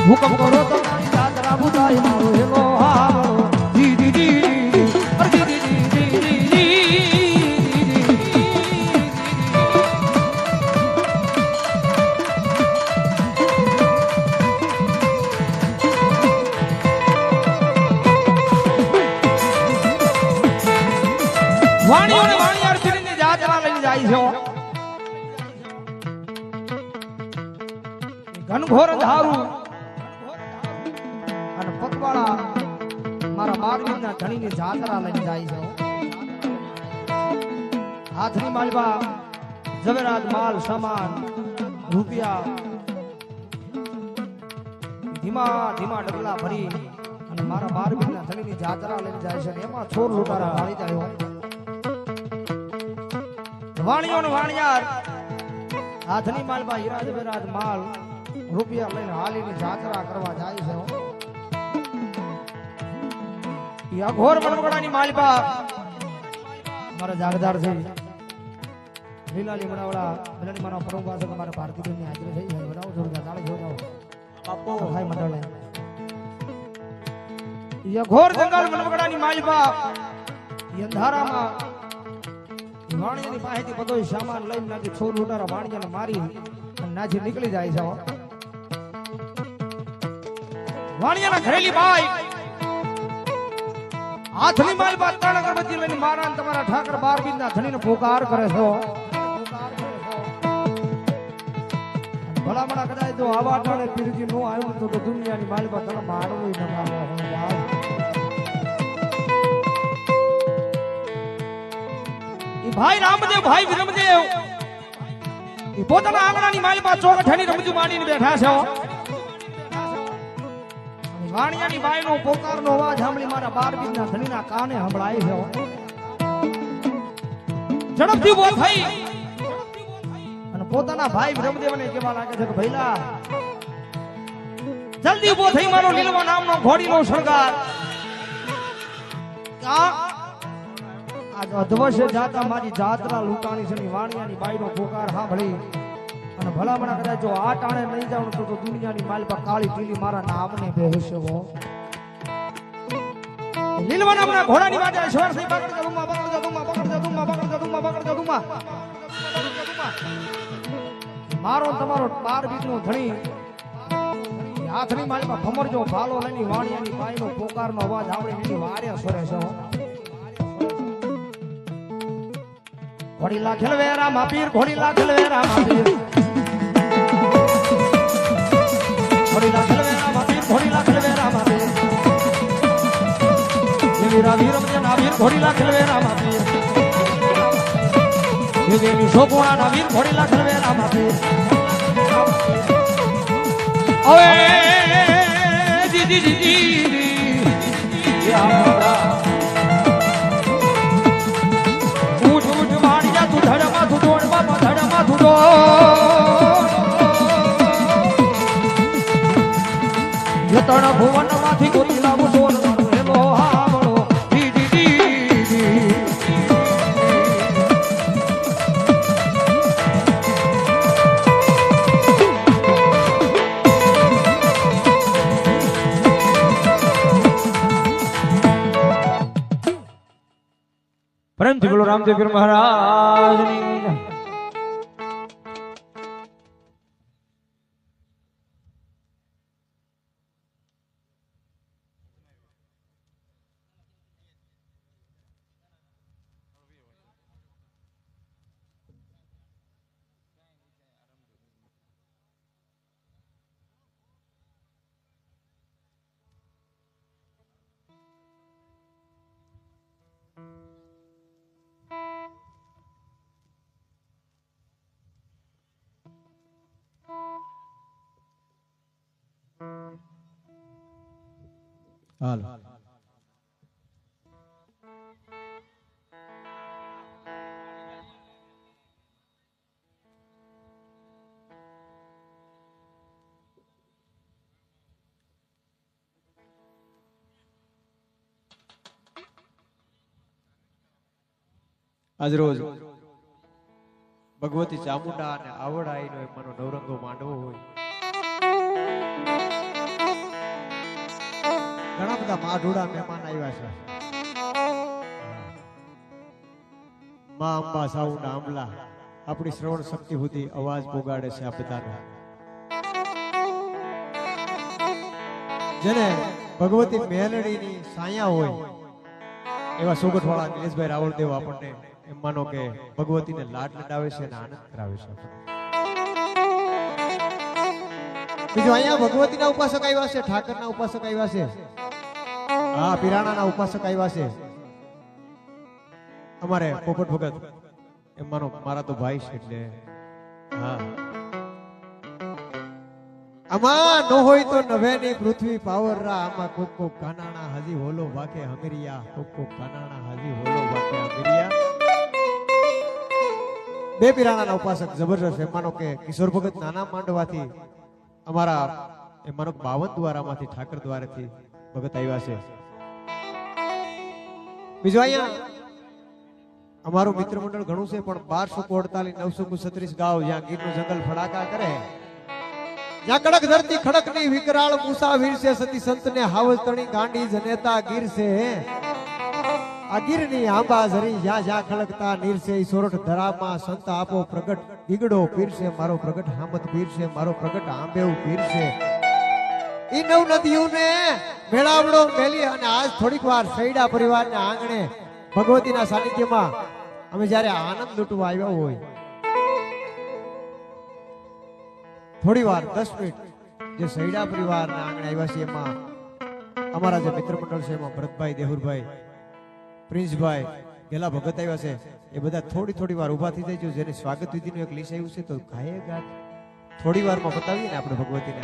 હુકમ કરો તો દાદરા બુદાય મારો હેલો હારો જી જી જી અરે જી જી જી વાણીઓ ને વાણિયાર ફીરીને દાદરા લઈને જાય છે ઘનઘોર ધારું મારા બારવીના ધણીની જાત્રા લઈને જાય છે હાથની માલવા ઝવેરાત માલ સામાન રૂપિયા ધીમા ધીમા ડગલા ભરી અને મારા બારવીના ધણીની જાત્રા લઈને જાય છે એમાં છોર લૂંટારા ભાળી જાય વાણીઓ ને વાણિયાર હાથની માલવા હીરા ઝવેરાત માલ રૂપિયા લઈને હાલીની જાત્રા કરવા જાય છે ઘોર મનગડાની માલપા મારા જાગદાર છે લીલા લીમડાવાળા બધાની મારા પરમ પાસે મારા ભારતી બેન ની હાજરી થઈ છે બનાવો જોરદાર તાળી જોડાવો બાપો હાય મંડળે ઘોર જંગલ મનગડાની માલપા અંધારામાં વાણિયાની પાસેથી બધો સામાન લઈને નાખી છોર લૂંટારા વાણિયાને મારી અને નાચી નીકળી જાય છે વાણિયાના ઘરેલી ભાઈ હાથની માલપા ત્રણ અગરબત્તી લઈને મારા તમારા ઠાકર બારબીના ધણીને પોકાર કરે છે ભલામણા કદાચ તો આવા ટાણે પીરજી નો આવ્યું તો દુનિયાની માલપા તને મારવું ન મારવા ઈ ભાઈ રામદેવ ભાઈ વિરમદેવ ઈ પોતાના આંગણાની માલપા ચોકઠાની રમજુ માંડીને બેઠા છે વાણિયાની બાઈનો પોકારનો અવાજ સાંભળી મારા બારબીના ધણીના કાને સંભળાય છે ઝડપથી ઉભો થઈ અને પોતાના ભાઈ બ્રહ્મદેવને કહેવા લાગે છે કે ભઈલા જલ્દી ઉભો થઈ મારો લીલવા નામનો ઘોડીનો શણગાર આજ અધવશ્ય જાતા મારી જાત્રા લૂંટાણી છે ની વાણિયાની બાઈનો પોકાર સાંભળી અને ભલામણા કદાચ જો આ ટાણે નહીં જાવ તો દુનિયાની માલ પર કાળી પીલી મારા નામને બેહશે વો લીલવા નામના ઘોડાની વાટે સવાર થઈ પકડ જદુમા પકડ જદુમા પકડ જદુમા પકડ જદુમા પકડ જદુમા મારો તમારો 12 બીજનો ધણી હાથની માલ પર ભમરજો ભાલો લઈને વાણિયાની બાઈનો પોકારનો અવાજ આવડે એની વારે સરે છે ઘોડી લાખેલ વેરા માપીર ઘોડી લાખેલ વેરા માપીર ઘોડી લાખેલ વેરા માપીર ઘોડી લાખેલ વેરા માપીર વીરા વીરમજન આવીર ઘોડી લાખેલ વેરા માપીર દેવી શોભુણા નાવીર ઘોડી લાખેલ વેરા માપીર ઓએ દીદી દીદી યા તણ ભુવન માંથી ગોરી લાવું સોન હેલો હાવળો ડી ડી ડી પ્રેમથી બોલો રામદેવ પીર મહારાજની હાલ આજ રોજ ભગવતી ચામુંડા અને આવડાઈનો એમાંનો નવરંગો માંડવો હોય. ઘણા બધા માઢોડા મહેમાન આવ્યા છે. માં અંબા સાઉન્ડ આંબલા આપણી શ્રવણ શક્તિ સુધી અવાજ પોગાડે છે આ બધાનો. જેને ભગવતી મેલડીની સાયા હોય એવા સોગઠવાળા નિલેશભાઈ રાવળદેવ આપણને એમ માનો કે ભગવતીને લાડ લડાવે છે અને આનંદ કરાવે છે. બીજું અહીંયા ભગવતીના ઉપાસક આવ્યા છે, ઠાકરના ઉપાસક આવ્યા છે, હા પીરાણાના ઉપાસક આવ્યા છે. અમારે પોપટ ભગત એમ માનો મારા તો ભાઈ છે એટલે હા આમાં ન હોય તો નવે ની પૃથ્વી પાવરરા આમાં કોક કોક કાનાણા હાજી હોલો વાકે હંગરિયા કોક કોક કાનાણા હાજી હોલો વાકે હંગરિયા. બે પીરાણાના ઉપાસક જબરજસ્ત એમ માનો કે કિશોર ભગત નાના માંડવાથી અમારા એમ માનો 52 દ્વારામાંથી ઠાકર દ્વારેથી ભગત આવ્યા છે. બીજું અહીંયા અમારું મિત્ર મંડળ ઘણું છે પણ 1248 936 ગાવ જ્યાં ગીરનું જંગલ ફડાકા કરે, જ્યાં કડક ધરતી ખડકની વિકરાળ મુસાફિર છે, સતી સંતને હાવતણી ગાંડી જનેતા ગીર છે. આ ગીરની આંબા ઝરી જ્યાં જ્યાં ખડકતા નીર છે, સોરઠ ધરામાં સંત આપો પ્રગટ દીગડો પીર છે મારો, પ્રગટ હામત પીર છે મારો, પ્રગટ આંબેવ પીર છે. ઈ નવ નદીઓને મેળાવડો મેલી અને આજ થોડીક વાર સૈડા પરિવારના આંગણે ભગવતીના સાનિધ્યમાં અમે જ્યારે આનંદ લૂંટવા આવ્યા હોય, થોડી વાર 10 મિનિટ જે સૈડા પરિવારના આંગણે આવ્યા છે એમાં અમારા જે મિત્ર મંડળ છે એમાં ભરતભાઈ, દેહુરભાઈ, પ્રિન્સભાઈ, ગેલા ભગત આવ્યા છે. એ બધા થોડી વાર ઊભા થઈ જાય. જેને સ્વાગત વિધિનું એક લિસ્ટ આવ્યું છે તો ગાયે ગાત થોડી વારમાં બતાવીએ ને આપણે ભગવતીને.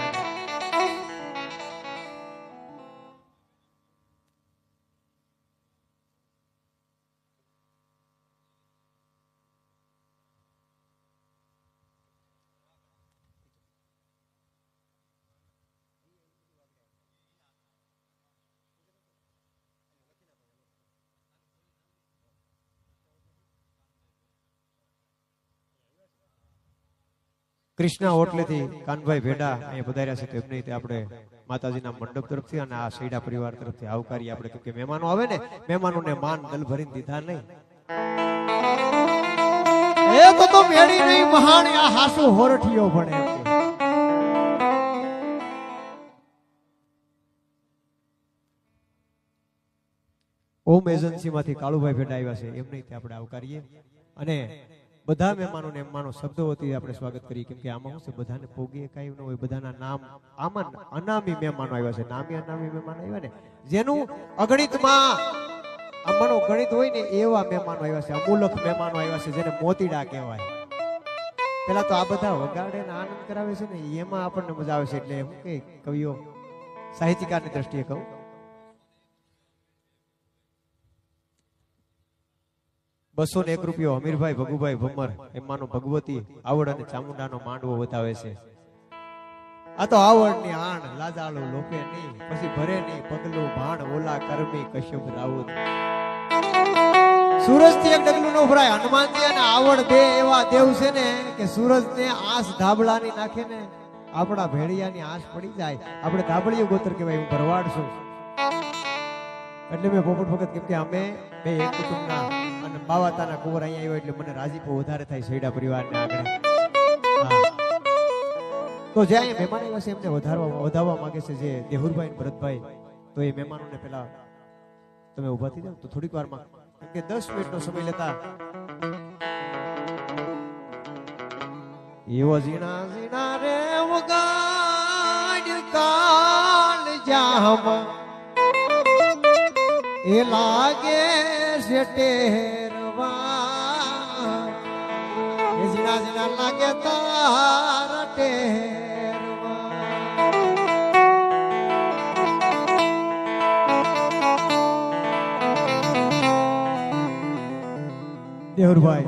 કૃષ્ણા હોટલેથી કાનભાઈ ભેડા અહીંયા પધાર્યા છે, તેમને આપણે માતાજીના મંડપ તરફથી અને આ સૈડા પરિવાર તરફથી આવકારી આપણે, કેમ કે મહેમાનો આવે ને મહેમાનોને માન દલ ભરીને દીધા નહીં. એ તો મેળી નહીં મહાન આ હાસુ હોરઠિયો ભણે. ઓમ એજન્સીમાંથી કાળુભાઈ ભેડા આવ્યા છે, એમને આપણે આવકારીએ અને બધા મહેમાનોને એમાંનો શબ્દો વતી આપણે સ્વાગત કરીએ, કેમ કે આમાં શું છે બધાને પોગી એકાય ન હોય. બધાના નામ આમાં અનામી મહેમાનો આવ્યા છે, નામી અનામી મહેમાનો આવ્યા ને જેનું અગણિતમાં આમાંનો ગણિત હોય ને એવા મહેમાનો આવ્યા છે, અમૂલક મહેમાનો આવ્યા છે જેને મોતીડા કહેવાય. પેલા તો આ બધા વગાડે ને આનંદ કરાવે છે ને એમાં આપણને મજા આવે છે. એટલે હું કે કવિઓ સાહિત્યકારની દ્રષ્ટિએ કહું, ₹201 અમીરભાઈ ભગુભાઈ ભમર એમાંનો ભગવતી આવડ અને ચામુંડાનો માંડવો બતાવે છે. આ તો આવડની આણ લાજાળો લોપે નહીં, પછી ભરે નહીં પગલું ભાણ ઓલા કરમી કશ્યપ રાઉત. સૂરજ થી એક ડગલું નો ભરાય. હનુમાનજી અને આવડ બે એવા દેવ છે ને કે સૂરજ ને આંસ ધાબળાની નાખે ને આપણા ભેડિયાની આંસ પડી જાય. આપણે ધાબળિયું ગોત્ર કહેવાય, હું ભરવાડ છું. એટલે મેં પોપટ વખત કેમ કે અમે બે એક કુટુંબના અને બાવાતાના કુંવર અહીંયા આવ્યો એટલે મને રાજીપો વધારે થાય સૈડા પરિવારને આગળ. તો જે અહીંયા મહેમાન આવ્યા છે એમને વધારવા માંગે છે જે દેહુરભાઈ અને ભરતભાઈ. તો એ મહેમાનોને પેલા તમે ઉભા થઈ જાવ તો થોડીક વારમાં, કેમ કે 10 મિનિટનો સમય લેતા એવો ઝીણા ઝીણા રે વગાડ કાલ જામ એ લાગે છે ટેરવા, એ ઝીણા ઝીણા લાગે તારા ટેરવા. દેહુરભાઈ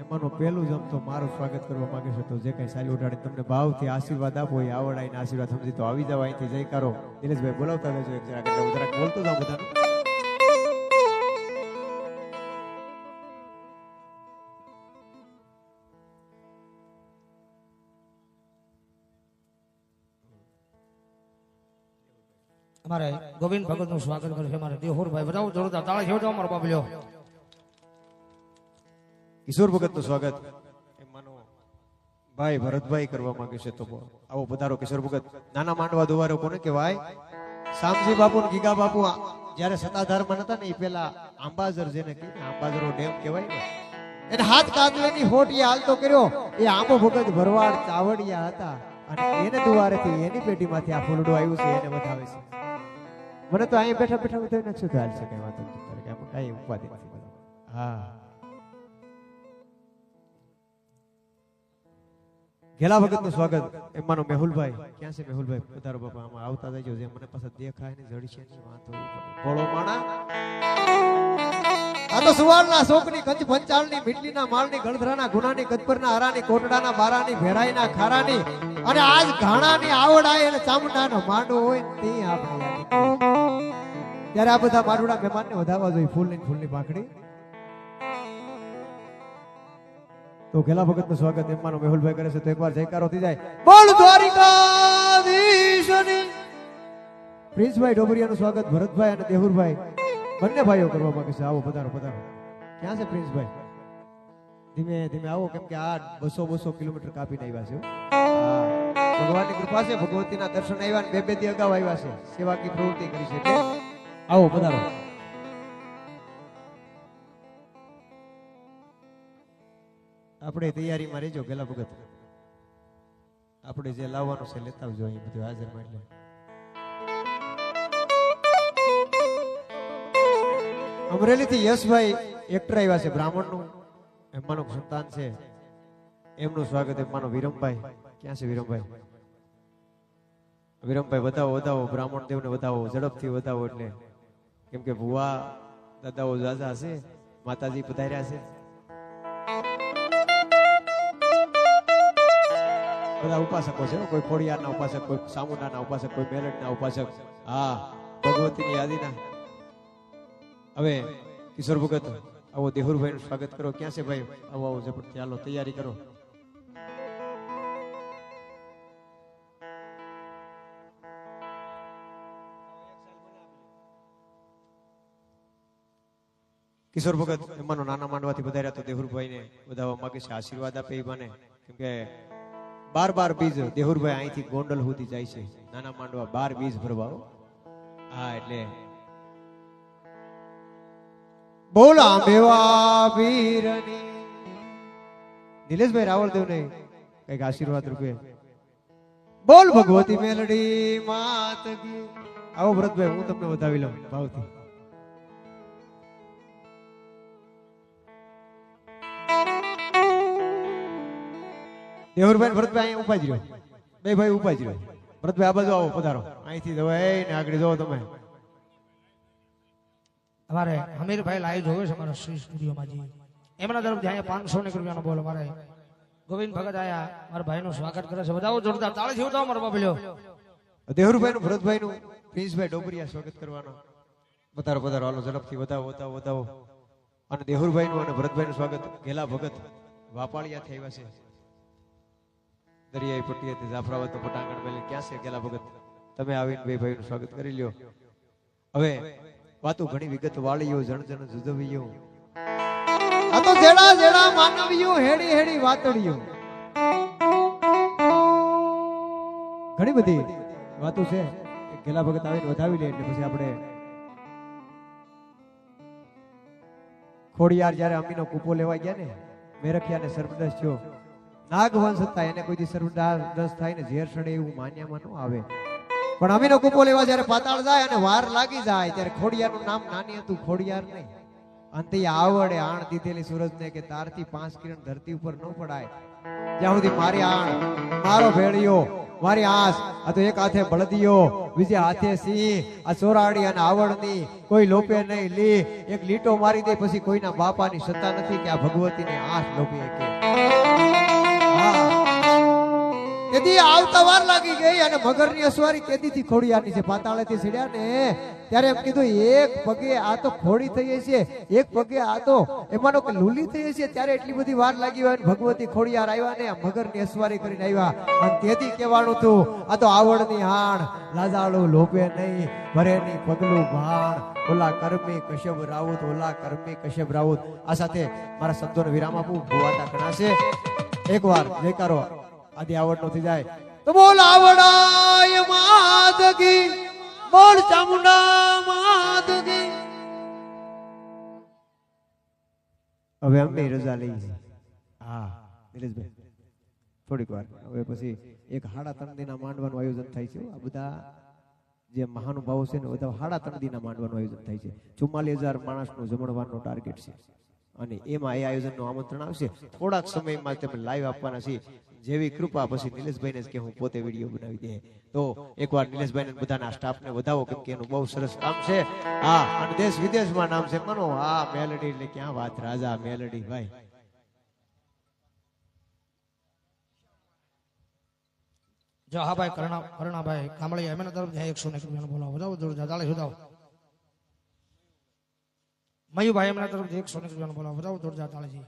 એમાંનો પહેલું જ આમ તો મારું સ્વાગત કરવા માંગે છે, તો જે કઈ સાલી ઉડાડી તમને ભાવથી આશીર્વાદ આપો એ આવડાઈને આશીર્વાદ સમજી તો આવી જાવ અહીંથી જયકારો. નિલેશભાઈ બોલાવતા રહેજો એક જરાક, એટલે જરાક બોલતો જાવ બધાનું. અમારે ગોવિંદ ભગત નું સ્વાગત કરશે અમારે દેહુરભાઈ બધાઓ જોરદાર તાળી જેવો અમારો બાબલ્યો કિશોર ભગત નું સ્વાગત એમ માનો ભાઈ ભરતભાઈ કરવા માંગે છે તો આવો પધારો કિશોર ભગત. નાના માંડવા દુવારો કોને કહેવાય? શામજી બાપુ ને ગીગા બાપુ જ્યારે સત્તાધારમાં નતા ને એ પેલા આંબાજર જેને કહે આંબાજરો ડેમ કહેવાય ને એને હાથ કાંદલેની હોટીએ હાલતો કર્યો એ આંબો ભગત ભરવાડ ચાવડિયા હતા અને એને દુવારેથી એની પેટીમાંથી આ ફૂલડું આવ્યું છે એને બતાવે છે. મને તો અહીં બેઠા બેઠા બતાવી નાખ્યું તો હાલશે કઈ વાંધો નથી તારે કે આમાં કઈ ઉપાધિ નથી. હા ઘેલા ભગત નું સ્વાગત એમ માનો મેહુલભાઈ. ક્યાં છે મેહુલભાઈ? પધારો બાપા આમાં આવતા જજો જે મને પાછા દેખાય ને જડી છે ની વાતો ભોળો માણા. આ તો સુવાળના શોકની કંચ પંચાળની મીટલીના માળની ગળધરાના ગુનાની ગદપરના હરાની કોટડાના બારાની ભેરાઈના ખારાની અને આજ ઘાણાની આવડાય અને ચામુંડાનો માંડવો હોય ને તે આપણે યાદ ત્યારે આ બધા મારુડા મહેમાનને વધારવા જોઈએ ફૂલની પાંખડી. તો ઘેલા ભગત નું સ્વાગત એમ માનો મેહુલભાઈ કરે છે તો એકવાર જયકારો થઈ જાય. બોલ દ્વારિકાધીશની. પ્રિન્સભાઈ ડોબરિયાનું સ્વાગત ભરતભાઈ અને દેહુરભાઈ બંને ભાઈઓ કરવા માંગે છે. આવો પધારો પધારો. ક્યાં છે પ્રિન્સભાઈ? ધીમે ધીમે આવો કેમ કે આ 200 કિલોમીટર કાપીને આવ્યા છે. ભગવાનની કૃપા છે ભગવતીના દર્શન આવ્યા ને બે દી અગાઉ આવ્યા છે. સેવાકી પ્રવૃત્તિ કરી છે એટલે આવો પધારો. આપણે તૈયારીમાં રહેજો ગેલા ભગત. આપણે જે લાવવાનું છે લેતા આવજો અહીં બધું હાજરમાં. એટલે અમરેલી થી યશભાઈ એક્ટર આવ્યા છે બ્રાહ્મણનું એમનું સંતાન છે એમનું સ્વાગત એમનો વિરમભાઈ. ક્યાં છે વિરમભાઈ? વિરમભાઈ વધાવો વધાવો બ્રાહ્મણ દેવને વધાવો ઝડપથી વધાવો એટલે કેમ કે ભુવા દાદાઓ જાજા છે માતાજી પધાર્યા છે. બધા ઉપાસકો છે કોઈ ખોડિયારના ઉપાસક કોઈ સામુંડાના ઉપાસક કોઈ મેલડના ઉપાસક. હા ભગવતીની યાદીના. હવે કિશોર ભગત આવો દેહુરભાઈ નું સ્વાગત કરો. ક્યાં છે ભાઈ? આવો આવો જબરદસ્ત ચાલો તૈયારી કરો. કિશોર ભગત એમાંનો નાના માંડવાથી વધાર્યા તો દેહુરભાઈ ને વધાવવા માંગે છે. આશીર્વાદ આપે એ મને કેમ કે 12 બીજ દેહુરભાઈ અહીંથી ગોંડલ સુધી જાય છે. નાના માંડવા 12 બીજ ભરવા. હા એટલે બોલા મેવા વીરની નિલેશભાઈ રાવળદેવ ને કઈક આશીર્વાદ રૂપે બોલ ભગવતી મેલડી માત કી. આવો ભરતભાઈ હું તમને વધાવી લઉં ભાવથી. દેવરભાઈ ભરતભાઈ અહીંયા ઉભા જ રહ્યો. બે ભાઈ ઉભા જ રહ્યો. ભરતભાઈ આ બાજુ આવો પધારો. અહીંથી જવાય ને આગળ જાઓ તમે. અમારે હમીરભાઈ લાઈવ જોવે છે અમારા શ્રી સ્ટુડિયોમાં જી એમના તરફથી અહીંયા 500 રૂપિયાનો બોલ અમારે ગોવિંદ ભગત આયા મારા ભાઈનું સ્વાગત કરે છે. બધાઓ જોરદાર તાળી જેવું તો મારો બાબલ્યો. દેહુરભાઈ નું ભરતભાઈ નું પ્રિન્સભાઈ ડોબરિયા સ્વાગત કરવાનો. પધારો પધારો હાલો ઝડપથી વધાવો વધાવો વધાવો. અને દેહુરભાઈ નું અને ભરતભાઈ નું સ્વાગત ઘેલા ભગત વાપાળિયા થઈ આવ્યા છે. દરિયાઈ પટ્ટીએથી જાફરાબાદ નું પટાંગણ મેલી. ક્યાં છે ગેલા ભગત? તમે આવીને બે ભાઈ નું સ્વાગત કરી લ્યો. હવે વાતો ઘણી વિગત વાળીઓ જણ જણ જુદવીઓ. આ તો જેડા જેડા માનવીઓ હેડી હેડી વાતડીઓ. ઘણી બધી વાતો છે. ગેલા ભગત આવીને વધાવી લે એટલે પછી આપણે ખોડિયાર જયારે અમીનો કૂપો લેવા ગયા ને મેરખિયા ને સર્વદસ થયો. નાગવંશ હતા એને કોઈ દી સર્વદસ થાય ને ઝેર સડે એવું માન્યામાં ન આવે. પણ અમીનો કૂપો લેવા જયારે પાતાળ જાય અને વાર લાગી જાય ત્યારે ખોડિયારનું નામ નાની હતું ખોડિયાર નહીં. અંતે આવડે આણ દીધેલી સૂરજને કે તારથી 5 કિરણ ધરતી ઉપર ન પડાય જ્યાં સુધી મારી આણ મારો ભેળિયો મારી આસ. આ તો એક હાથે બળદિયો બીજે હાથે સિંહ. આ ચોરાડી અને આવડની કોઈ લોપે નહીં લી. એક લીટો મારી દે પછી કોઈના બાપાની સત્તા નથી કે આ ભગવતીને આસ લોપી કે. એ તેથી આવતા વાર લાગી ગઈ અને મગરની અસવારી તેદીથી ખોડિયાની છે પાતાળેથી સીડ્યા ને ત્યારે એમ કીધું એક પગે આ તો ખોડી થઈ છે, એક પગે આ તો એમાંનો કે લૂલી થઈ છે. ત્યારે એટલી બધી વાર લાગી હોય ભગવતી ખોડિયાર આવ્યા ને મગરની અસવારી કરીને આવ્યા અને તેથી કહેવાનું હતું આ તો આવડની હાણ લાજાળું લોભે નહીં ભરેની પગલું ભાણ ઓલા કર્મી કશ્યપ રાઉત ઓલા કર્મી કશ્યપ રાઉત. આ સાથે મારા શબ્દોને વિરામ આપું. ભુવાતા ઘણા છે. એકવાર જયકારો આદિ આવડ નો થઈ જાય તો બોલ આવડાય માદગી, બોલ ચામુંડા માદગી. હવે અમે રજા લઈ છે. હા નિલેશભાઈ થોડીક વાર હવે પછી એક 3.5 દીના માંડવાનું આયોજન થાય છે. આ બધા જે મહાનુભાવો છે ને બધા 3.5 દીના માંડવાનું આયોજન થાય છે. 44,000 માણસનું જમણવારનો ટાર્ગેટ છે અને એમાં એ આયોજનનું આમંત્રણ આવશે. થોડાક સમયમાં તમે લાઈવ આપવાના છે. જેવી કૃપા પછી નિલેશભાઈને કે હું પોતે વિડીયો બનાવી દે તો એકવાર નિલેશભાઈને બધાના સ્ટાફને વધાવો કેમ કે એનું બહુ સરસ કામ છે. હા અને દેશ વિદેશમાં નામ છે મનો. હા મેલડી એટલે ક્યાં વાત રાજા મેલડી ભાઈ. જો હા ભાઈ કરણાભાઈ કામળી એમના તરફ 101 રૂપિયાનો બોલાવો વધાવો જોરદાર તાળી સુધાવો. મયુભાઈ એમના તરફ 101 રૂપિયાનો બોલાવો વધાવો જોરદાર તાળી.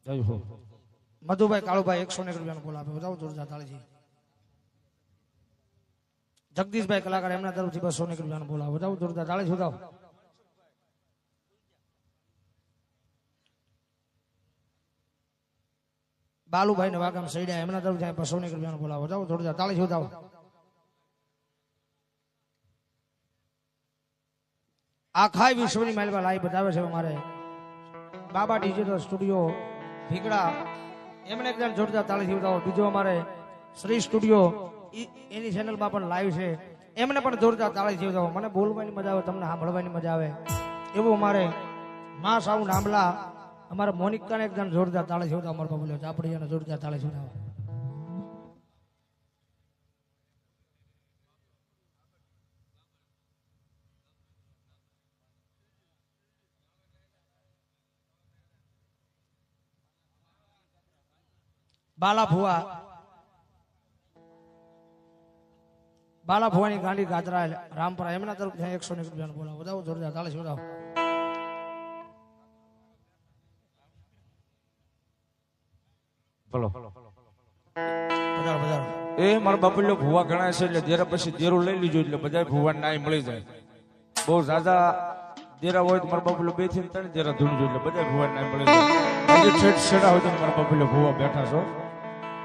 જય હો. મધુભાઈ કાળુભાઈ 101 રૂપિયાનો બોલાવો વધાવો જોરદાર તાળી. જગદીશભાઈ કલાકાર એમના તરફથી 201 રૂપિયાનો બોલાવો વધાવો જોરદાર તાળી સુધાવો. બાલુભાઈ ને વાગામ સૈડા એમના તરફ 201 રૂપિયાનો બોલાવો વધાવો જોરદાર તાળી સુધાવો. આખા વિશ્વની માલમાં લાઈવ બતાવે છે અમારે બાબા ડિજિટલ સ્ટુડિયો ભીગડા એમને એકદમ જોરદાર તાળી બતાવો. બીજો અમારે શ્રી સ્ટુડિયો એની ચેનલમાં પણ લાઈવ છે એમને પણ જોરદાર તાળી બતાવો. મને બોલવાની મજા આવે તમને સાંભળવાની મજા આવે એવું અમારે માં સાઉન્ડ આંબલા અમારે મોનિકાને એકદમ જોરદાર તાળી બતાવો. અમારા બાબુ ચાપડીયાને જોરદાર તાળી બતાવો. બાલા ભુવાની ગાંડી ગાજરા રામપરા એમના તરફ 101 રૂપિયાનો બોલાવો વધાવો જોરદાર તાળી સુધાવો. બોલો બજારો એ મારા બાપુલ્યો ભુવા ઘણા છે એટલે દેરા પછી દેરું લઈ લીધું એટલે બધા ભુવા નાય મળી જાય. બહુ ઝાઝા દેરા હોય તો મારા બાપુલ્યો 2 થી 3 દેરા ધૂણજો એટલે બધા ભુવા નાય મળી જાય. આજે ઠેઠ છેડા હોય તો મારા બાપુલ્યો ભુવા બેઠા છો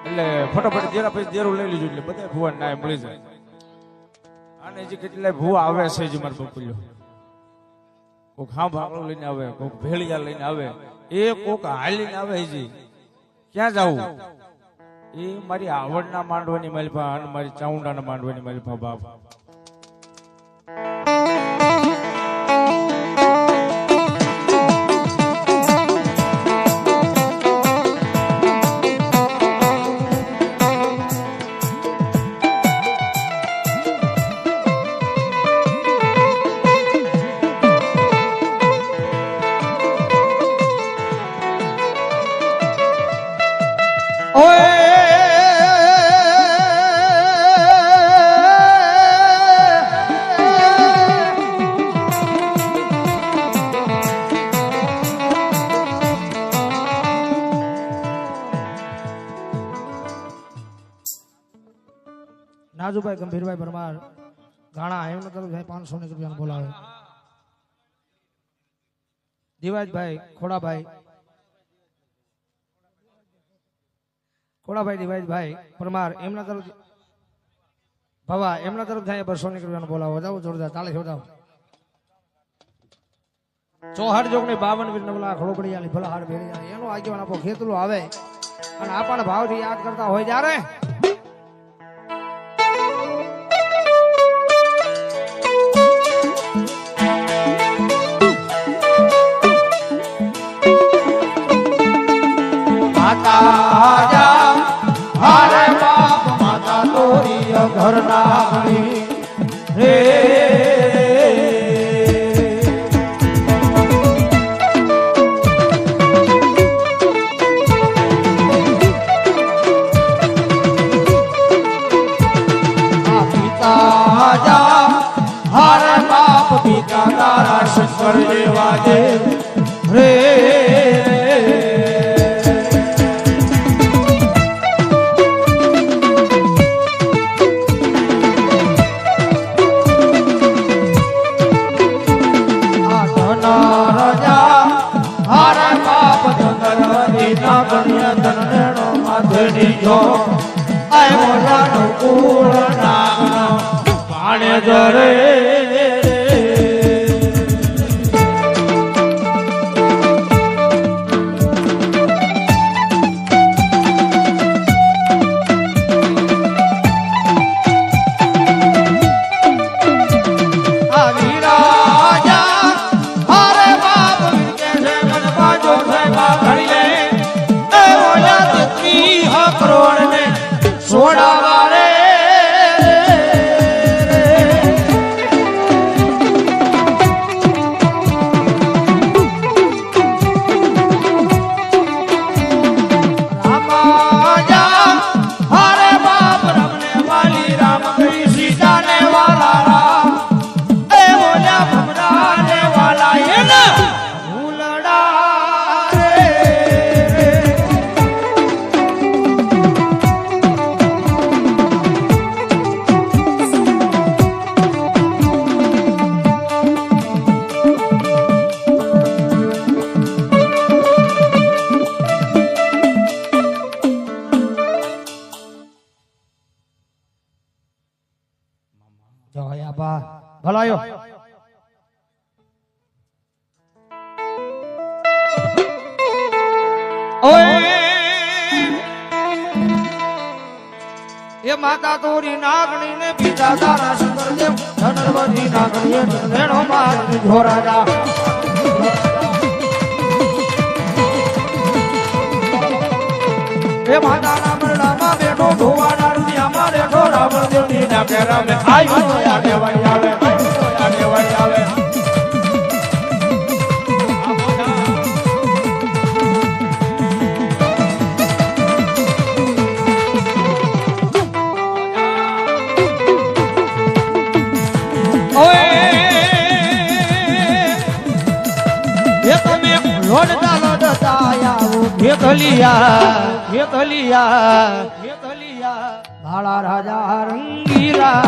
એટલે ફટાફટ દેરા પછી દેરું લઈ લીધું એટલે બધા ભુવા નાય મળી જાય. અને જે કેટલાય ભુવા આવે છે જે મારા બાપુલ્યો કોક હા ભાગલો લઈને આવે, કોક ભેળિયા લઈને આવે, એ કોક હાલીને આવે. જી ક્યાં જાવું એ મારી આવડના માંડવાની માલપા અને મારી ચાઉંડાના માંડવાની માલપા બાપ. રાજુભાઈ ગંભીરભાઈ પરમાર ગાણા એમના તરફ 500 રૂપિયાનો બોલાવે. દિવાજભાઈ ખોડાભાઈ દિવાજભાઈ પરમાર એમના તરફ ભવા એમના તરફ 200 રૂપિયાનો બોલાવો વધાવો જોરદાર તાળી વધાવો. ચોહાડ જોગની 52 વીર નવલા ખોડોપડિયાની ભલાહાર ભેળી એનો આગેવાન આપો ખેતલું આવે અને આપણા ભાવથી યાદ કરતા હોય જ્યારે ઘર નાગણી રે રેવા દે રે પાણે જરે સોડાવા રે રામાજા હરે બાપ રમને વાલી રામ ગઈ સીતા ને વાલા રામ એ બોલ્યા ભમરા ને વાલા એના ભૂલડા રે જય બા ભલાયો એ માતા તોરી નાગણી ને પિતા તારા શંકર દેવ ધનવતી નાગણી ધનેણો માર ધોરાજા એ માતા ના મરડામાં બેઠો ધોવાના રૂપિયામાં બેઠો રાવણ દેવની ના પેરામે આવ્યો આગેવાઈ આવે આગેવાઈ આવે લોડતા લોડતા આવો ખેતલિયા ભાળા રાજા રંગીલા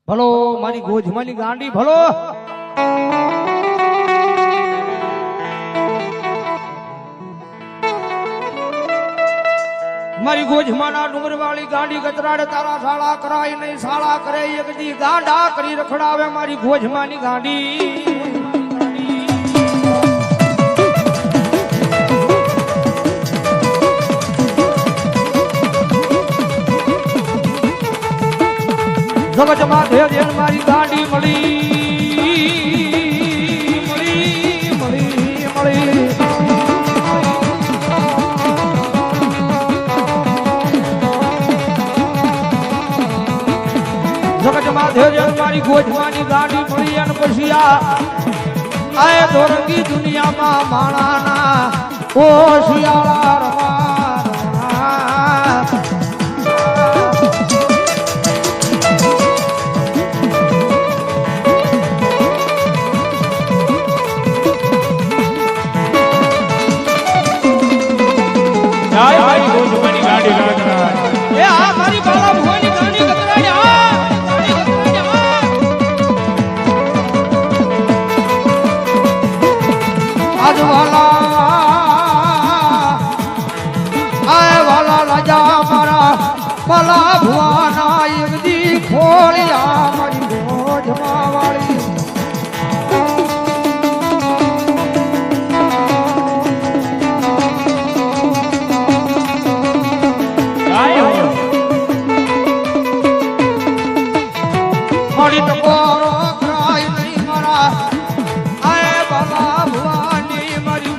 ભલો મારી ગોજમાની ગાંડી ભલો મારી ગોજમાના ડુંગરવાળી ગાડી ગતરાડે તારા શાળા કરાય નહીં શાળા કરે એક દી ગાંડા કરી રખડાવે મારી ગોજમાની ગાડી જગતમાં ધેર મારી ગાડી મળી જગતમાં ધેર મારી ગોજમાની ગાડી મળી અને પછી આ દોરંગી દુનિયામાં માણાના ઓ શિયાળા રવા મારી ગોજમાની ગાડી એ આ મારી બાળા ભોયની ગાડી કતરાડી આજ વાલા રાજા મારા ભલા ભુવાના એક દી ખોળ્યા મારી ગોજમા વાળી મારી ટકોરો કરાય નહીં મારા આય ભલા ભુવાની મારી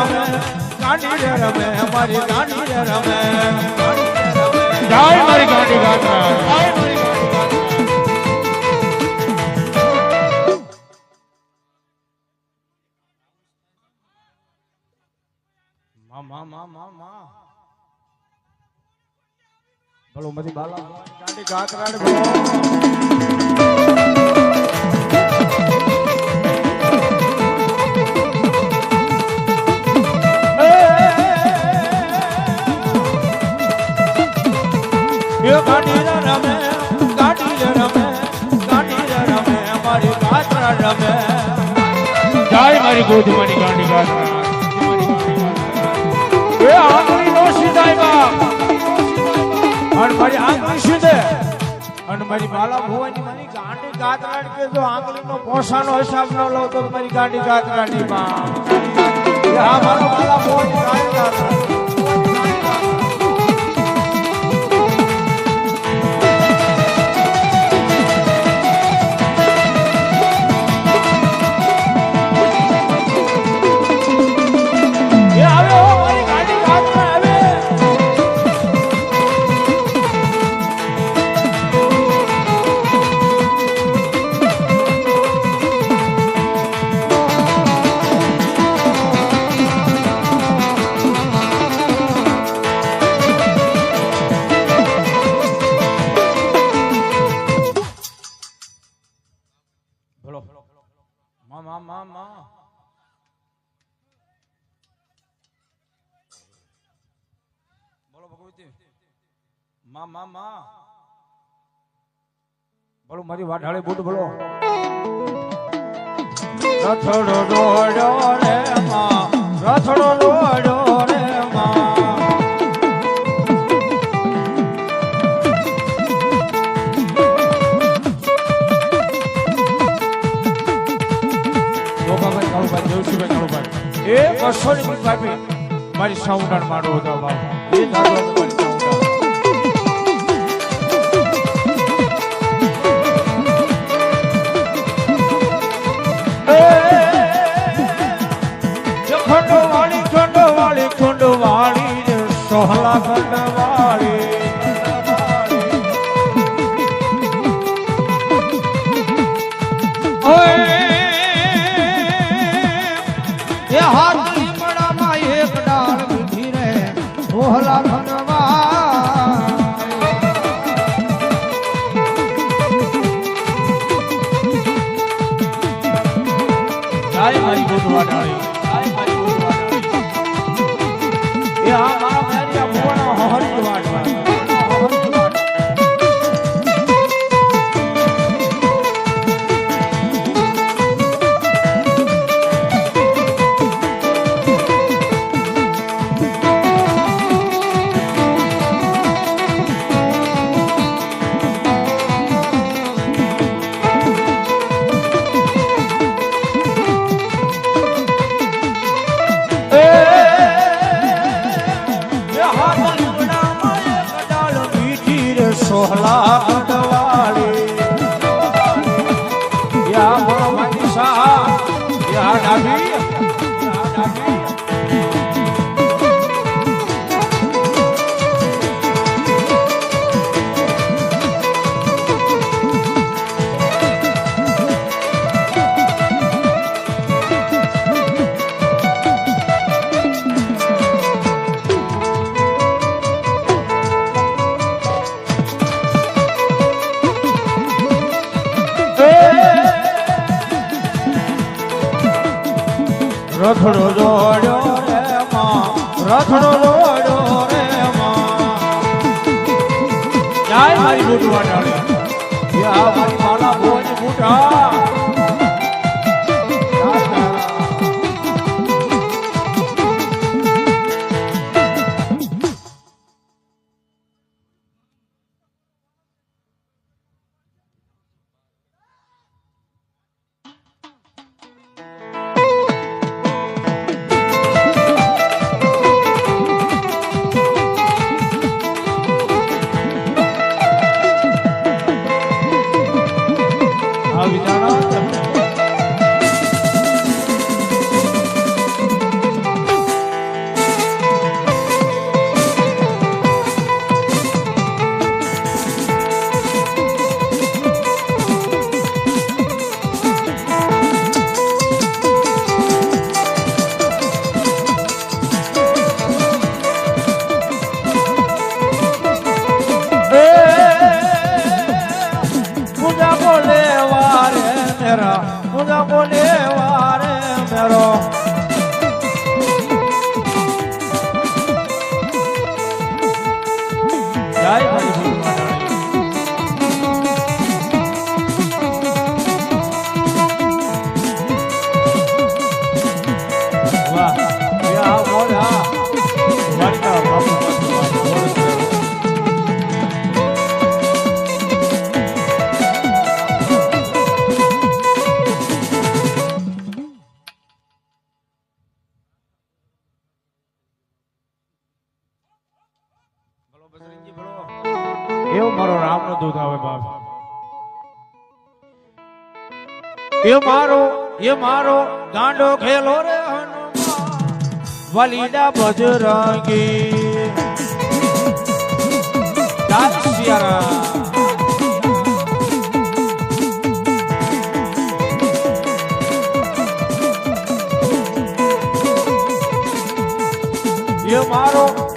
રમે ગાંડી રે રમે અમારી ગાંડી રે રમે જય મારી ગાંડી ગાત્રા જય મારી ગાંડી ગાત્રા ભલો મધી બાલા ગાંડી ગાત્રા ભલો ગાડી રમે અમારી ગાત્રા રમે જય મારી ગોધમાની ગાંડી ગાત્રા એ આંગળી નો સીધાય અને મારી આંગળી સીધે અને મારી બાલા ભુવાની મારી ગાંડી ગાત્રા કે જો આંગળી નો પોસાનો હિસાબ ન લો તો મારી ગાંડી ગાત્રાની માં આ મારો બાલા ભુવાની ગાંડી ગાત્રા બોલો મારી વાઢાળી બૂટ બોલો રથડો દોડો રે માં રથડો દોડો રે માં ગોપાભાઈ કાળુભાઈ દેવજીભાઈ કાળુભાઈ એ 200 ની ભાભી મારી સાઉન્ડર મારો હતો બાપા એ દાદો મારી ખંડવાળી સોહલા ખંડવાળી એ હાથ લીમડામાં એક ડાળ મીઠી રે સોહલા ખંડવાળી જય મારી ગોદવાડાળી મારા મારી ભુવાના હરી વાડવા સોહલા ખંડવાળી યા મારી સા યા ડાબી રથડો દોડ્યો રે માં રથડો દોડ્યો રે માં જય મારી બુટવા ડાળી યા મારી માલા ભોજ બુટા એ મારો ગાંડો ખેલો રે હનુમાન વલીડા બજરંગી જય સિયારામ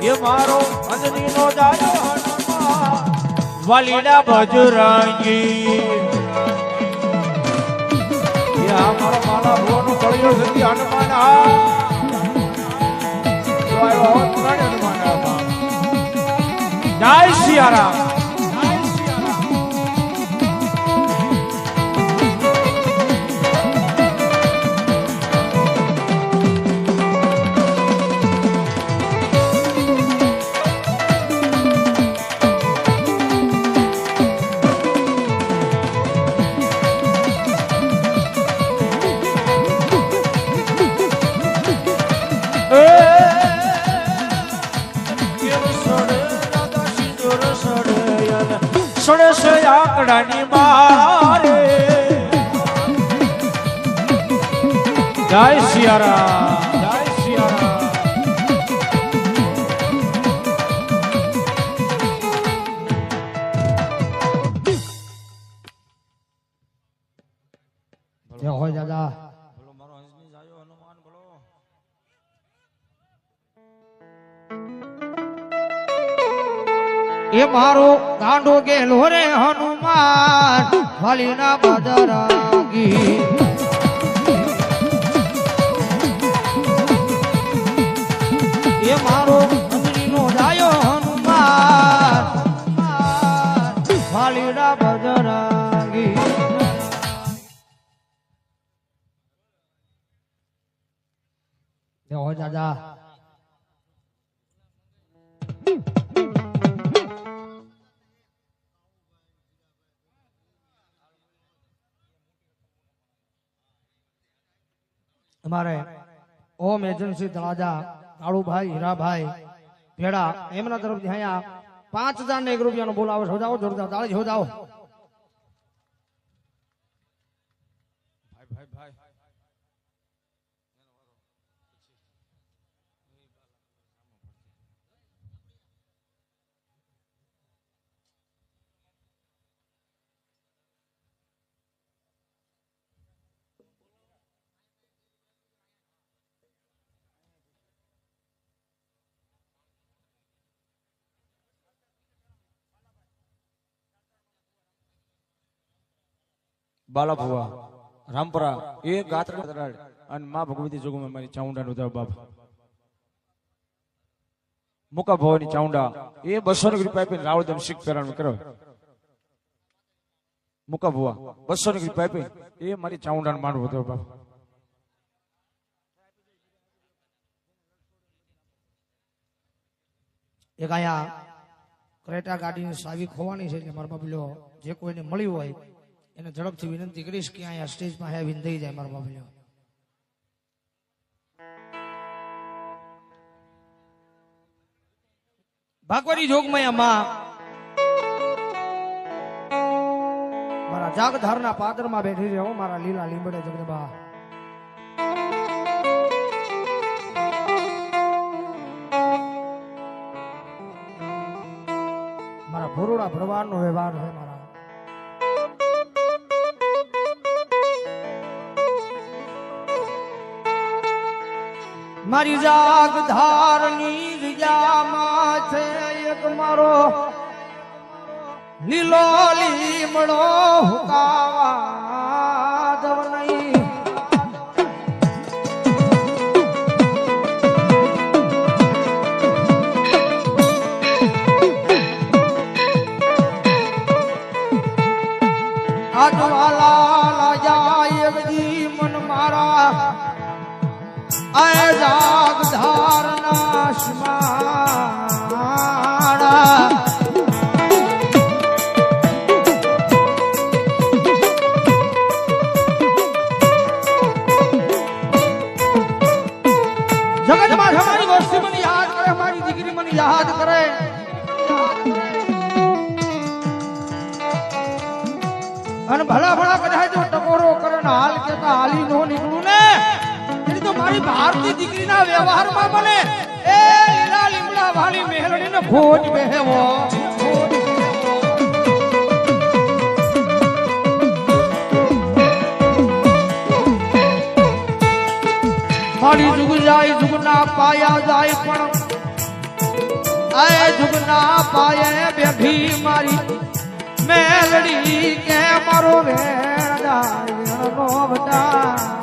એ મારો અંજની નો જાયો હનુમાન વલીડા બજરંગી મારો માલા ભુવાનો કળિયો સતી હનુમાન જય સિયારામ સડસ આંકડાની મારે જય સિયારામ જય સિયારામ જય હોય દાદા બોલો મારો હંસની જાયો હનુમાન બોલો એ મારો ગાંડો ગેલો રે હનુમાન વાલીના બજરંગી એ મારો અંજનીનો જાયો હનુમાન વાલીના બજરંગી જય હો દાદા અમારે ઓમ એજન્સી તળાજા કાળુભાઈ હીરાભાઈ ભેડા એમના તરફથી અહીંયા 5000 ને 1 રૂપિયાનો બોલાવો છો જાઓ જોરદાર તાળી છો જાઓ ભાઈ બાલા ભુવા રામપરા એ ગાત્રા અને માં ભગવતી જોગમાં મારી ચાઉંડા નું બાપ મુકા ભવાની ચાઉંડા એ 200 રૂપિયા આપીને રાવળદેવ શીખ પેરાણ કરો મુકા ભુવા 200 રૂપિયા આપીને એ મારી ચાઉંડા માંડવો હતો બાપ એક અહીંયા ક્રેટા ગાડીની સાવી ખોવાની છે એટલે મારા બાબલો જે કોઈને મળ્યું હોય એને ઝડપથી વિનંતી કરીશ કે અહીંયા સ્ટેજમાં હે વિંધાઈ જાય મારા બાબલો ભાગવતી જોગમયા માં મારા જાગધારના પાદરમાં બેઠી રહ્યો મારા લીલા લીંબડે જગદંબા મારા ભોરોડા ભરવાડનો વ્યવહાર છે મારા મારી જાગધારની રીજામાં છે એક મારો લીલો લીમડો હુકાવા દવ નહીં આજવાલા જાય જી મન મારા આય જાગધાર નાશમાડા જગતમાં હમારી વસ્તી મને યાદ કરે હમારી દીકરી મને યાદ કરે અને ભલા ભલા કદાચ જો ટકોરો કરે ને હાલ મારી ભારતી દીકરીના વ્યવહારમાં મને એ લીલા લીમડા વાળી મેલડીને ખોટ બેહવો મારી જુગ જાય જુગના પાયા જાય પણ આય જુગના પાયે બેઠી મારી મેલડી કે મારો વેણ જાય વેણનો બધા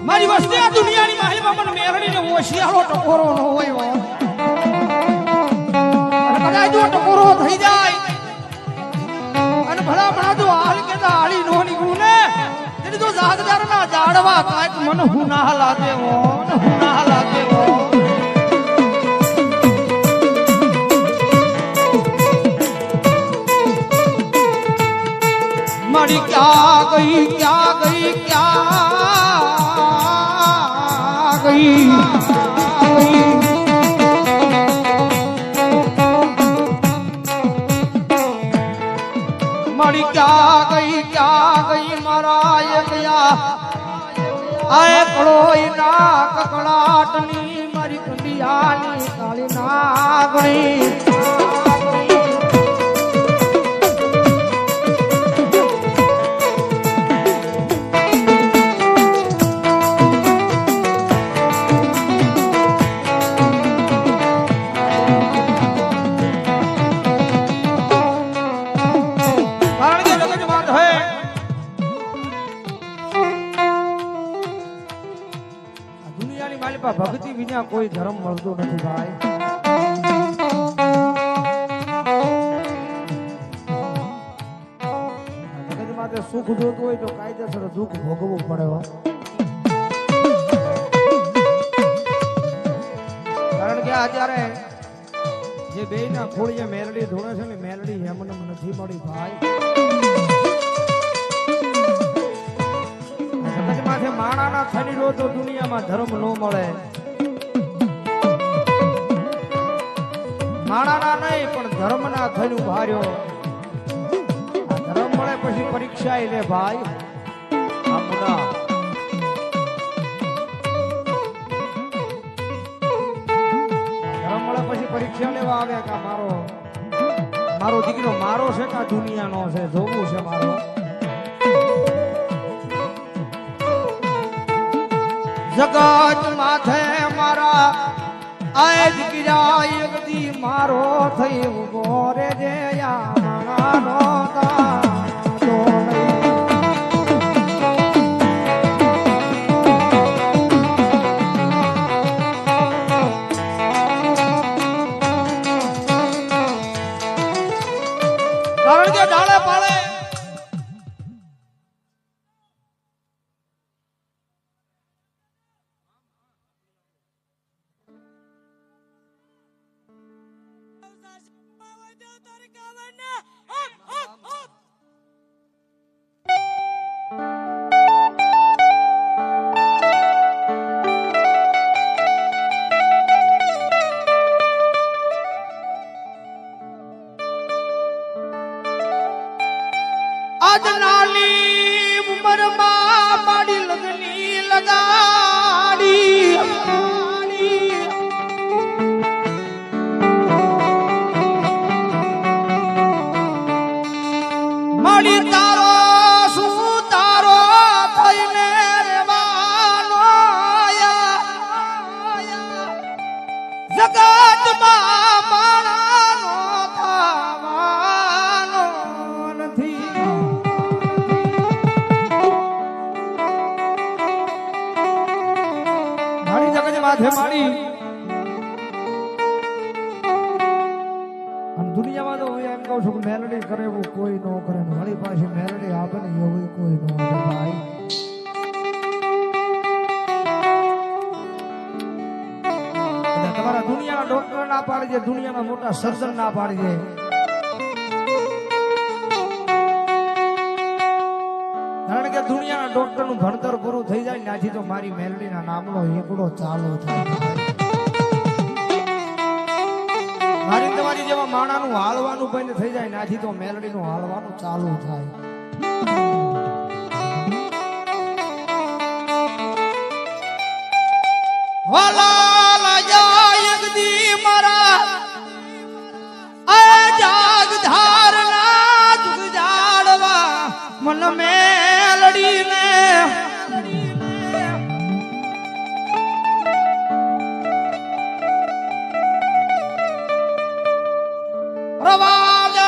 મારી વસ્તી આ દુનિયાની માહિમાં મને મેરડીને હોશિયારો ટકોરો ન હોય અને કદાચ જો ટકોરો થઈ જાય અને ભલા ભલા જો હાલ કે હાળી નો નીકળું ને તેની તો જાગદારના જાડવા કાંઈક મને હુના લાગે હુના લાગે મારી ક્યાં ગઈ મારી ક્યાં ગઈ મારા ગયા આય કળોઈ ના કકડાટની મારી કંડિયાની કાળી નાગણી ભક્તિ વિના કોઈ ધર્મ મળતો નથી ભાઈ જગત માટે સુખ જોતું હોય તો કાયદેસર દુઃખ ભોગવવું પડે કારણ કે અત્યારે જે બે ના ખોળીએ મેલડી ધોળે છે ને મેલડી એમને નથી મળી ભાઈ માથે માણાના થડી રો તો દુનિયામાં ધર્મ નો મળે માણાના નહીં પણ ધર્મના થયું ભાર્યો આ ધર્મ મળે પછી પરીક્ષા લે ભાઈ આપના ધર્મ મળે પછી પરીક્ષા લેવા આવ્યા કા મારો દીકરો મારો છે કા દુનિયાનો છે જોવું છે મારો જગત માથે મારા આય દીકરા એકદી મારો થઈ ઉભો રે જે યાનો દાતો કારણ કે ડાળે પાળે આજ નાની ઉંમરમાં માડી લગની લગાડી દુનિયામાં તો હું એમ કહું છું કે મેલડી કરે એવું કોઈ ન કરે ને વળી પાછી મેલડી આપે ને એવું કોઈ ન આપે ભાઈ. અને તમારા દુનિયાના ડોક્ટર ના પાડી દે, દુનિયાના મોટા સર્જન ના પાડી દે. કારણ કે દુનિયાના ડોક્ટર નું ભણતર પૂરું થઈ જાય ત્યાંથી તો મારી મેલડીના નામનો એકડો ચાલુ થાય. મારી તમારી જેવા માણાનું હાલવાનું બંધ થઈ જાય ત્યાંથી તો મેલડીનું હાલવાનું ચાલુ થાય. વાલા લાયા એક દી મારા આ જાગ ધારના જુગ જાડવા મન મેલડીને રવા દે.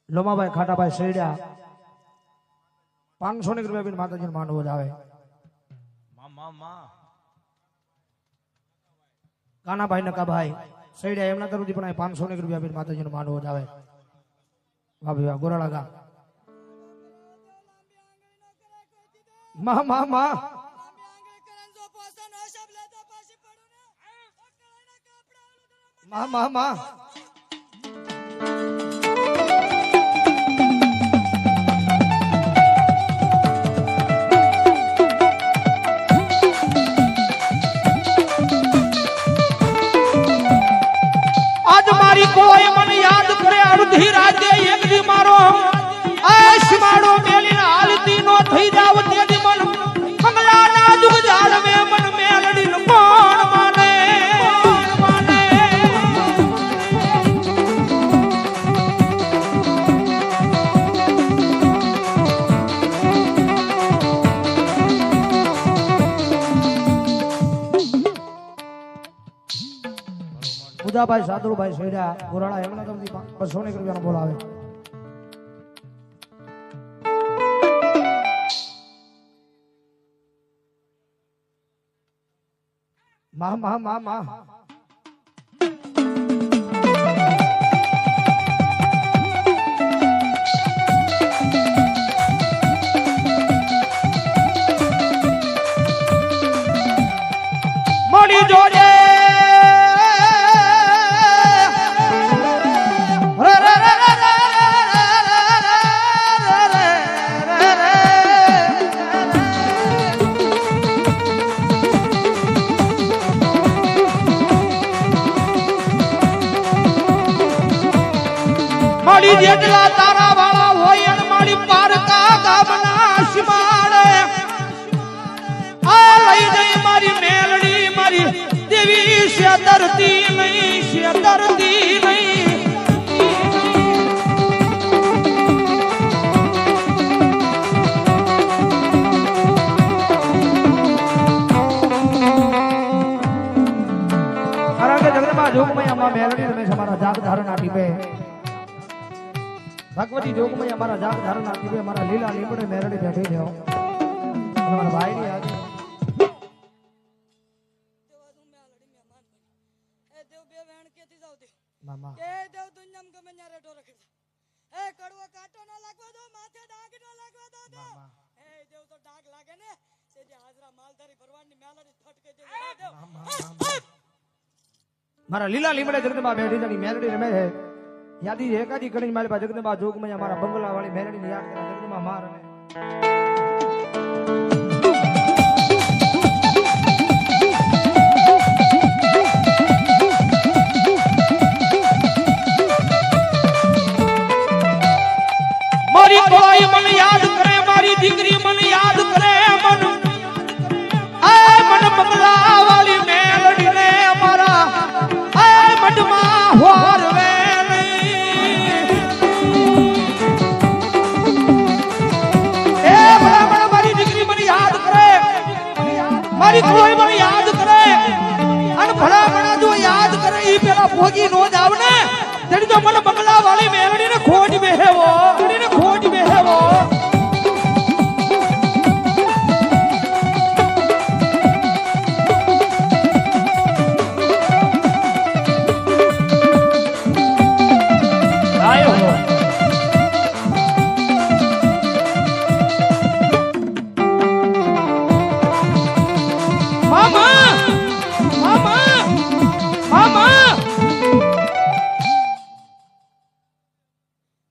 લોમાભાઈ ખાટાભાઈ શેડ્યા 500 રૂપિયા બી માતાજીને માંડવો જ આવે. કાનાભાઈ નકાભાઈ શેડ્યા એમના તરફથી પણ 500 રૂપિયા બી માતાજીને માંડવો જ આવે. વાહ ભાઈ વાહ. ગોરાળા ગા મા મા મા મા મા મા કોઈ મને યાદ કરે અડધી રાતે એક દી મારો આશ મારો મેલીને હાલતી નો થઈ જાવ તેદી મન મંગલાના જુગ જાળવે મન મેલડી નું કોણ માને. ઉદાભાઈ સાદુભાઈ શેડા ગોરાળા એમના તરફથી 200 રૂપિયાનો બોલાવે. મા મા મા મા મળી જોડે મારી જેટલા તારા વાળા હોય અને મારી પારકા ગામના સીમાડે આ લઈ જઈ મારી મેલડી મારી દેવી છે ધરતી નહીં છે ધરતી નહીં. કારણ કે જગતમાં જોગમય અમારા મેલડી રમેશ અમારા જાગ ધારણા ટીપે ભગવતી જોગમય અમારા જાગ ધારણા ટીપે અમારા લીલા લીમડે મેલડી બેઠી જાઓ. તમારા ભાઈની યાદ મામા એ દેવ દુનિયામ ગમે ન્યા રેટો રખે એ કડવો કાંટો ના લાગવા દો માથે ડાગ ના લાગવા દો મામા એ દેવ તો ડાગ લાગે ને તે જે હાજરા માલધારી ભરવાડની મેલડી ફટકે જેવી દેવ મારા લીલા લીમડે જગદંબા બેઠી જાની મેલડી રમે છે. યાદી એકાદી કરીને મારી પાસે જગદંબા જોગમય અમારા બંગલા વાળી મેલડીને યાદ કરે જગદંબા માર રમે. મારી કોઈ મને યાદ કરે અને ભલા ભલા જો યાદ કરે ઈ પેલા ભોગી નો જ આવને તેની તો મને બંગલા વાળી મેલડીને ખોટ બેહેવો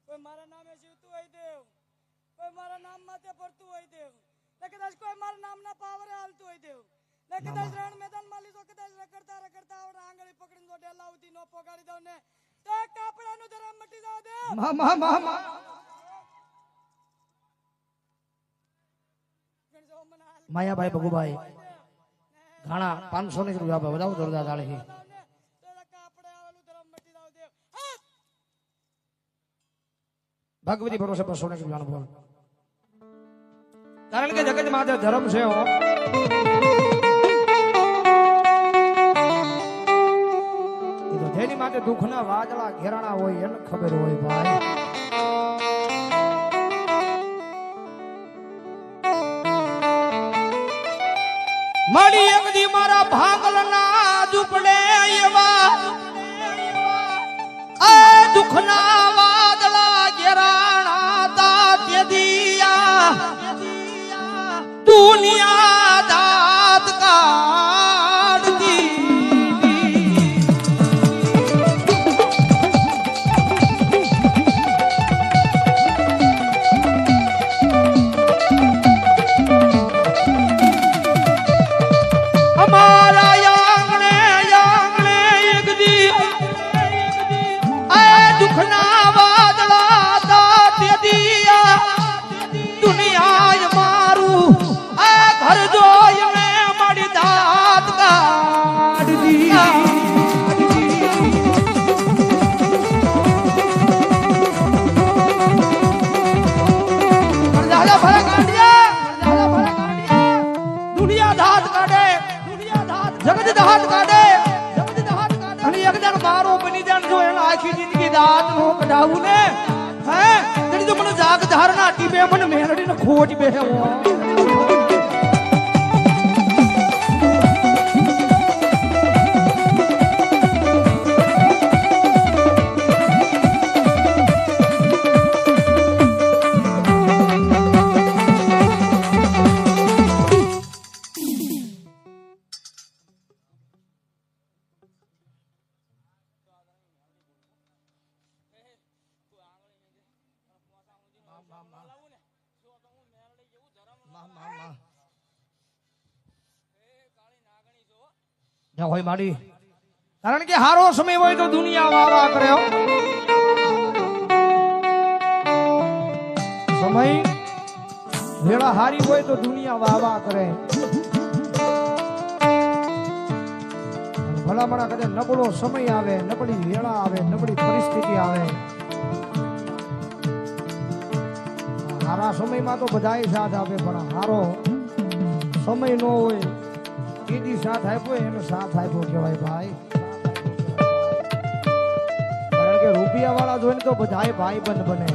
કોઈ મારા નામે જીવતું હોય દેવ, કોઈ મારા નામ માથે ફરતું હોય દેવ, ને કદાચ કોઈ મારા નામના પાવરે હાલતું હોય દેવ, ને કદાચ રણ મેદાનમાં લીધો કદાચ રખડતા આવડે આંગળી પકડીને જો ડેલા ઉધી નો પોગાડી દઉં ને તો એક કાપડાનું ધરમ મટી જાવ દેવ. માયાભાઈ ભગુભાઈ ઘણા 500 ની રૂપિયા વધાવો જોરદાર તાળી તો કાપડે આવેલું ધરમ મટી જાવ દેવ. ભગવતી ભરોસે 200 ની રૂપિયાનો બોલ કારણ કે જગત માથે ધર્મ છે હો એ તો જેની માથે દુઃખના વાદળા ઘેરાણા હોય એને ખબર હોય ભાઈ મારી એક દી મારા ભાંગલના ઝૂંપડે એવા આ દુઃખના વાદળા ઘેરાણા તા તે દિયા દુનિયા દાત કાઢતી અમારા આંગણે એક દી આ દુઃખના વાદળા તા તે દિયા દુનિયા મારું આ ઘર જોઈને મારી દાત કાઢી દુનિયા દાત કાઢે જગત દાત કાઢે અને એકદમ મારો બની જાણ જો એના આખી જિંદગી દાત નો કઢાવું ને હે તેની તો મને જાગ ધારણા ટીપે મને મેલડીને ખોટ બેહવો હોય માડી કારણ કે હારો સમય હોય તો દુનિયા વાવા કરે સમય વેળા હારી હોય તો દુનિયા વાવા કરે ભલામણા કદાચ નબળો સમય આવે નબળી વેળા આવે નબળી પરિસ્થિતિ આવે હારા સમયમાં તો બધાય સાથ આપે પણ હારો સમય નો હોય કીધી સાથ આપ્યો એનો સાથ આપ્યો કહેવાય ભાઈ કારણ કે રૂપિયા વાળા જોઈને તો બધાય ભાઈ બંધ બને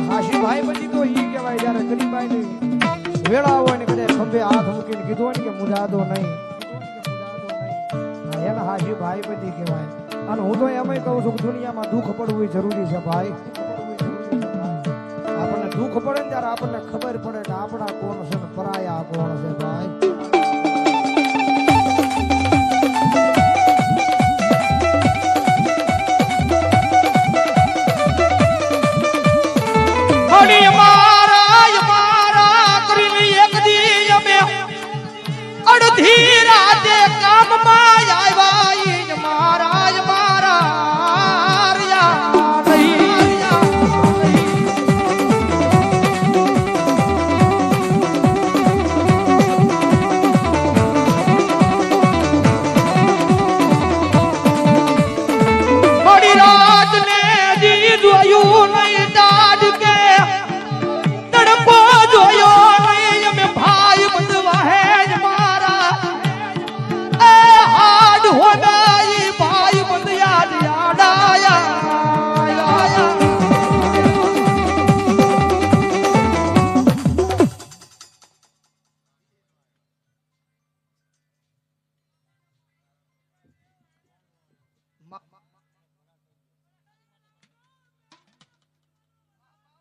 હાશી ભાઈ બની તો ઈ કહેવાય જયારે ગરીબાઈ ની વેળા હોય ને કદાચ ખંભે હાથ મૂકીને કીધું હોય ને કે મુજાદો નહીં એના હાશી ભાઈ બની કહેવાય અને હું તો એમ કહું છું કે દુનિયામાં દુઃખ પડવું જરૂરી છે ભાઈ આપણને દુઃખ પડે ને ત્યારે આપણને ખબર પડે કે આપણા કોણ છે ને પરાયા કોણ છે ભાઈ મારા કરીને એક દી અમે અડધી રાતે કામમાં આવ્યા મારા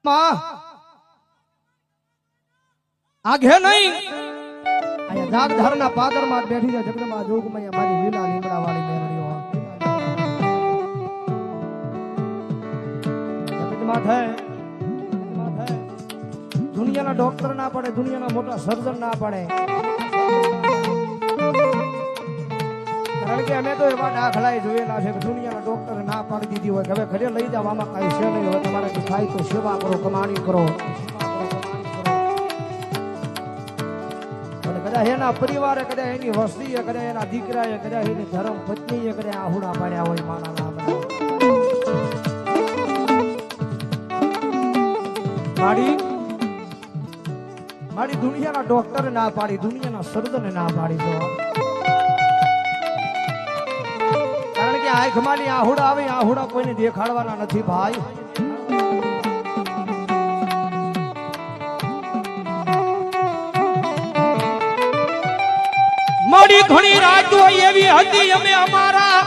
માં આઘે નહીં અહીંયા જાગધારના પાદરમાં જ બેઠી છે જગદંબા જોગમૈયા મારી લીલા લીમડા વાળી મેરડીઓ જગતમાથે દુનિયાના ડોક્ટર ના પડે દુનિયાના મોટા સર્જન ના પડે કારણ કે અમે તો એવા દાખલા જોયેલા છે કે દુનિયાના ડોક્ટર ના પાડી દીધી હોય કે હવે ઘરે લઈ જાવ આમાં કઈ છે નહીં હવે તમારાથી થાય તો સેવા કરો કમાણી કરો કદાચ એના પરિવારે કદાચ એની વસ્તીએ કદાચ એના દીકરાએ કદાચ એની ધર્મ પત્નીએ કદાચ આહુડા પાડ્યા હોય માના નામ મારી દુનિયાના ડોક્ટર ના પાડી દુનિયાના સર્જન ના પાડી તો કારણ કે આંખમાંની આહુડા આવે આહુડા કોઈને દેખાડવાના નથી ભાઈ મારી ઘણી રાતો એવી હતી અમે અમારા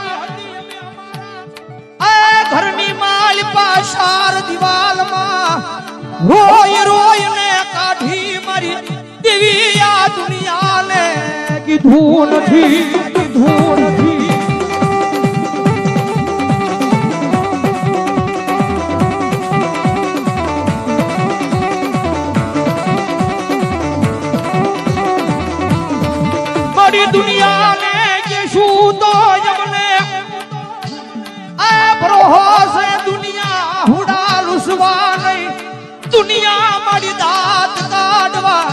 આ ઘરની માલ પાછાર દિવાલમાં રોય રોય ને કાઢી મારી દેવી આ દુનિયાને કીધું નથી દુનિયાને કે શું તો જમને આ ભરોસ દુનિયા હુડા લુસવા નહીં દુનિયા મારી દાત કાઢવા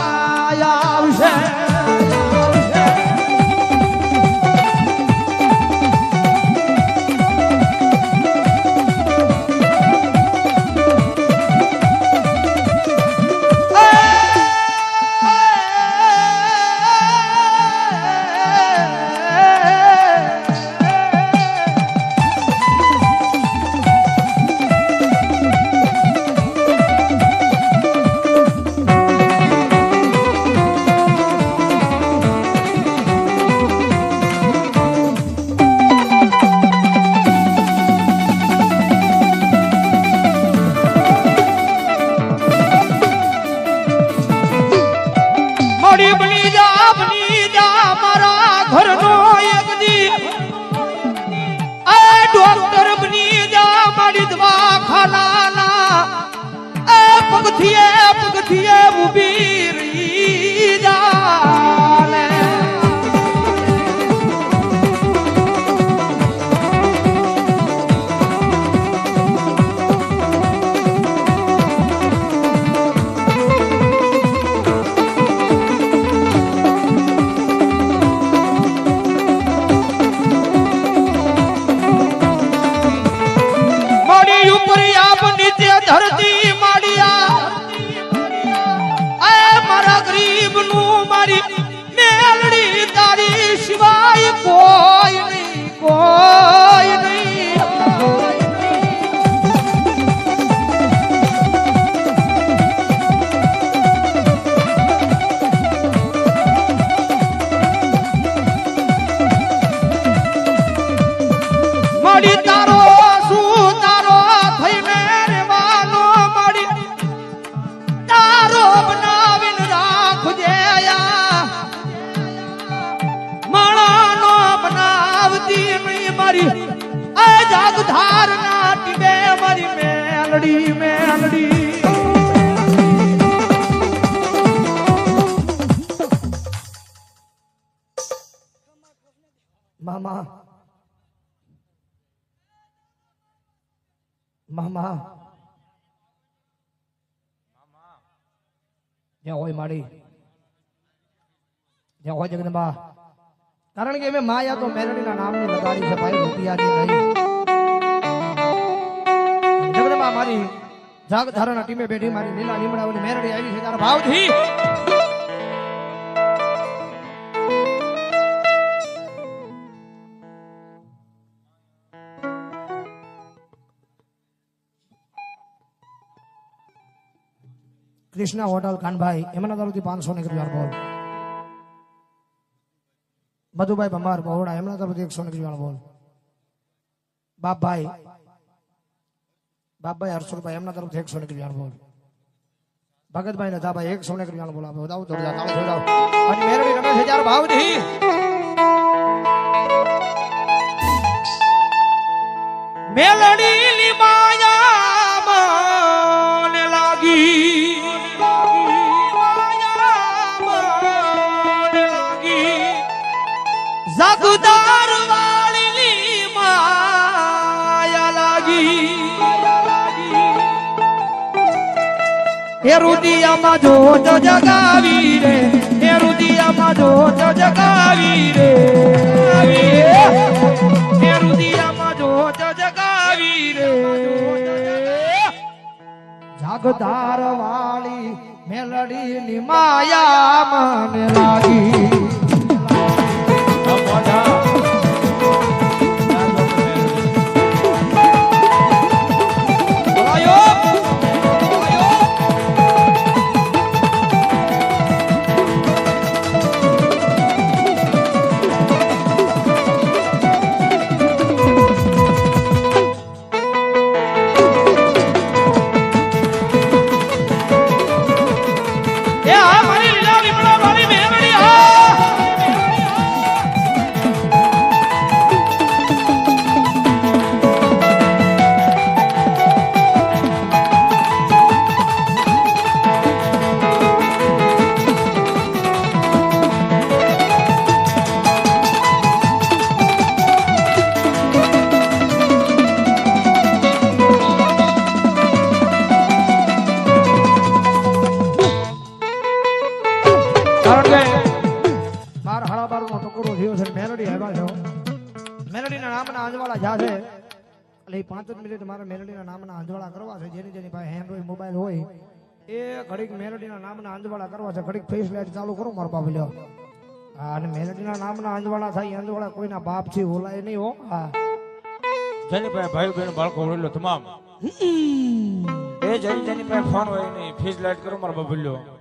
આવશે બની જા મારા ઘરનો એક દી આ ડોક્ટર બની જા મારી દવાખાનાના આ પગથિયે ઊભી રહી જા ધરતી માડિયા મારા ગરીબ નું મારી મેલડી તારી સિવાય કોઈ નહીં મારી તારો જાગધાર ના ટીબે મારી મેલડી મામા જ્યાં હોય માડી જ્યાં હોય જગદંબા કારણ કે મેં માયા તો મેલડીના નામની લગાડી છે ભાઈ રૂપિયાની નહીં જગદંબા મારી જાગધારાના ટીમે બેઠી મારી લીલા લીમડાઓની મેલડી આવી છે તારા ભાવથી કૃષ્ણા હોટલ કાનભાઈ એમના તરફથી 500 ની રૂપિયા બોલ મધુભાઈ ભમાર બહોડા એમના તરફથી 100 ની રૂપિયા બોલ બાપભાઈ હર્ષુભાઈ એમના તરફથી 100 ની રૂપિયા બોલ ભગતભાઈ ને ધાબા 100 રૂપિયા બોલાવો વધાવો જોરદાર તાળી જોડાવો અને મેરડી રમે છે ચાર ભાવથી મેલડીની માયા મને લાગી જાગુદાર વાળીની માયા લાગી એ રુદિયામાં જોત જગાવી રે એ રુદિયામાં જોત જગાવી રે એ રુદિયામાં જોત જગાવી રે જાગદાર વાળી મેલડીની માયા મને લાગી મેલડીના નામના અંજવાળા જાશે એટલે 5 મિનિટ મારે મેલડીના નામના અંજવાળા કરવા છે જેની પાસે એન્ડ્રોઈડ મોબાઈલ હોય એ ઘડીક મેલડીના નામના અંજવાળા કરવા છે ઘડીક ફેસ લાઈટ ચાલુ કરો મારો બાપ લ્યો અને મેલડીના નામના અંજવાળા થાય અંજવાળા કોઈના બાપ થી ઓલાય નહીં હો હા જેની પાસે ભાઈ બહેન બાળકો હોય તમામ એ જેની પાસે ફોન હોય નહીં ફેસ લાઈટ કરો મારો બાપ લ્યો